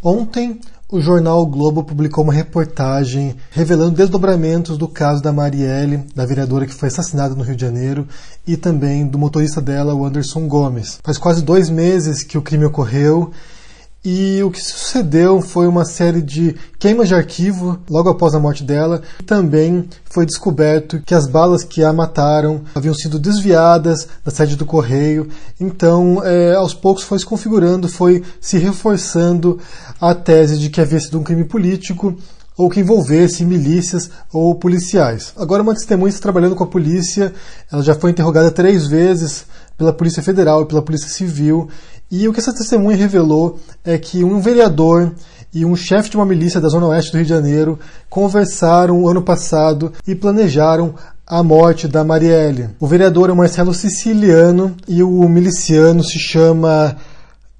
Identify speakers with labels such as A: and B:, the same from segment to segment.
A: Ontem, o jornal O Globo publicou uma reportagem revelando desdobramentos do caso da Marielle, da vereadora que foi assassinada no Rio de Janeiro, e também do motorista dela, o Anderson Gomes. Faz quase 2 meses que o crime ocorreu, e o que sucedeu foi uma série de queimas de arquivo logo após a morte dela. Também foi descoberto que as balas que a mataram haviam sido desviadas da sede do Correio. Então, aos poucos foi se configurando, foi se reforçando a tese de que havia sido um crime político ou que envolvesse milícias ou policiais. Agora, uma testemunha está trabalhando com a polícia. Ela já foi interrogada 3 vezes pela Polícia Federal e pela Polícia Civil. E o que essa testemunha revelou é que um vereador e um chefe de uma milícia da Zona Oeste do Rio de Janeiro conversaram ano passado e planejaram a morte da Marielle. O vereador é o Marcelo Siciliano e o miliciano se chama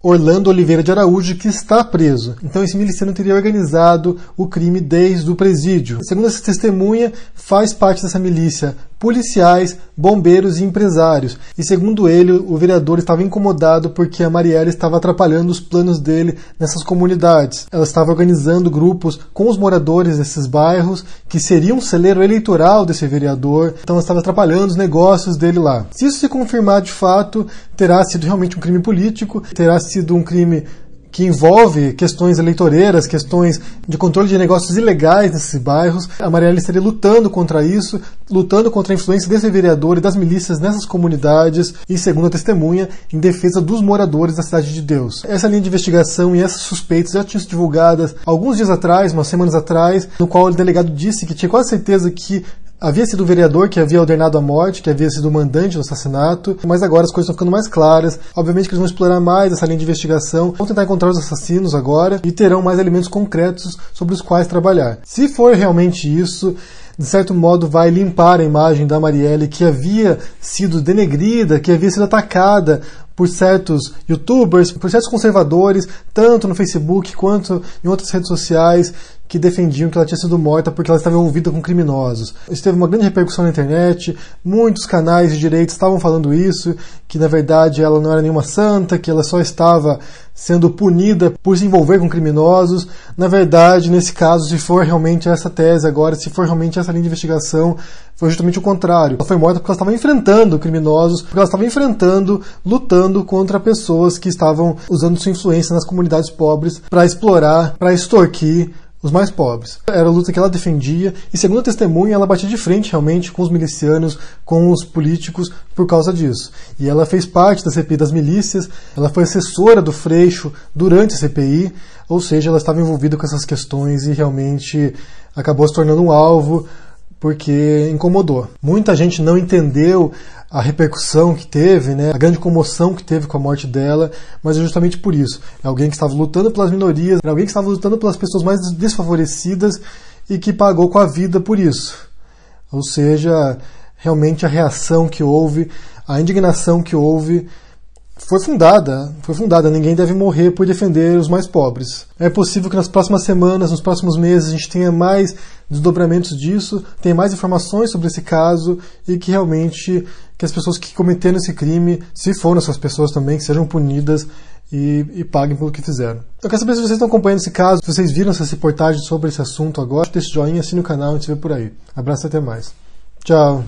A: Orlando Oliveira de Araújo, que está preso. Então esse miliciano teria organizado o crime desde o presídio. Segundo essa testemunha, faz parte dessa milícia policiais, bombeiros e empresários. E segundo ele, o vereador estava incomodado porque a Marielle estava atrapalhando os planos dele nessas comunidades. Ela estava organizando grupos com os moradores desses bairros, que seriam um celeiro eleitoral desse vereador. Então ela estava atrapalhando os negócios dele lá. Se isso se confirmar de fato, terá sido realmente um crime político, terá sido um crime que envolve questões eleitoreiras, questões de controle de negócios ilegais nesses bairros. A Marielle estaria lutando contra isso, lutando contra a influência desse vereador e das milícias nessas comunidades e, segundo a testemunha, em defesa dos moradores da Cidade de Deus. Essa linha de investigação e essas suspeitas já tinham sido divulgadas alguns dias atrás, umas semanas atrás, no qual o delegado disse que tinha quase certeza que havia sido o vereador que havia ordenado a morte, que havia sido o mandante do assassinato, mas agora as coisas estão ficando mais claras. Obviamente que eles vão explorar mais essa linha de investigação, vão tentar encontrar os assassinos agora e terão mais elementos concretos sobre os quais trabalhar. Se for realmente isso, de certo modo vai limpar a imagem da Marielle, que havia sido denegrida, que havia sido atacada por certos youtubers, por certos conservadores, tanto no Facebook quanto em outras redes sociais, que defendiam que ela tinha sido morta porque ela estava envolvida com criminosos. Isso teve uma grande repercussão na internet, muitos canais de direita estavam falando isso, que na verdade ela não era nenhuma santa, que ela só estava sendo punida por se envolver com criminosos. Na verdade, nesse caso, se for realmente essa tese agora, se for realmente essa linha de investigação, foi justamente o contrário. Ela foi morta porque ela estava enfrentando criminosos, porque ela estava enfrentando, lutando contra pessoas que estavam usando sua influência nas comunidades pobres para explorar, para extorquir os mais pobres. Era a luta que ela defendia e, segundo a testemunha, ela batia de frente realmente com os milicianos, com os políticos por causa disso. E ela fez parte da CPI das milícias, ela foi assessora do Freixo durante a CPI, ou seja, ela estava envolvida com essas questões e realmente acabou se tornando um alvo porque incomodou. Muita gente não entendeu a repercussão que teve, né, a grande comoção que teve com a morte dela, mas é justamente por isso. É alguém que estava lutando pelas minorias, é alguém que estava lutando pelas pessoas mais desfavorecidas e que pagou com a vida por isso. Ou seja, realmente a reação que houve, a indignação que houve, foi fundada. Ninguém deve morrer por defender os mais pobres. É possível que nas próximas semanas, nos próximos meses, a gente tenha mais desdobramentos disso, tenha mais informações sobre esse caso e que realmente que as pessoas que cometeram esse crime, se foram essas pessoas também, que sejam punidas e paguem pelo que fizeram. Eu quero saber se vocês estão acompanhando esse caso, se vocês viram essa reportagem sobre esse assunto agora. Deixe esse joinha, assine o canal e a gente se vê por aí. Abraço e até mais. Tchau.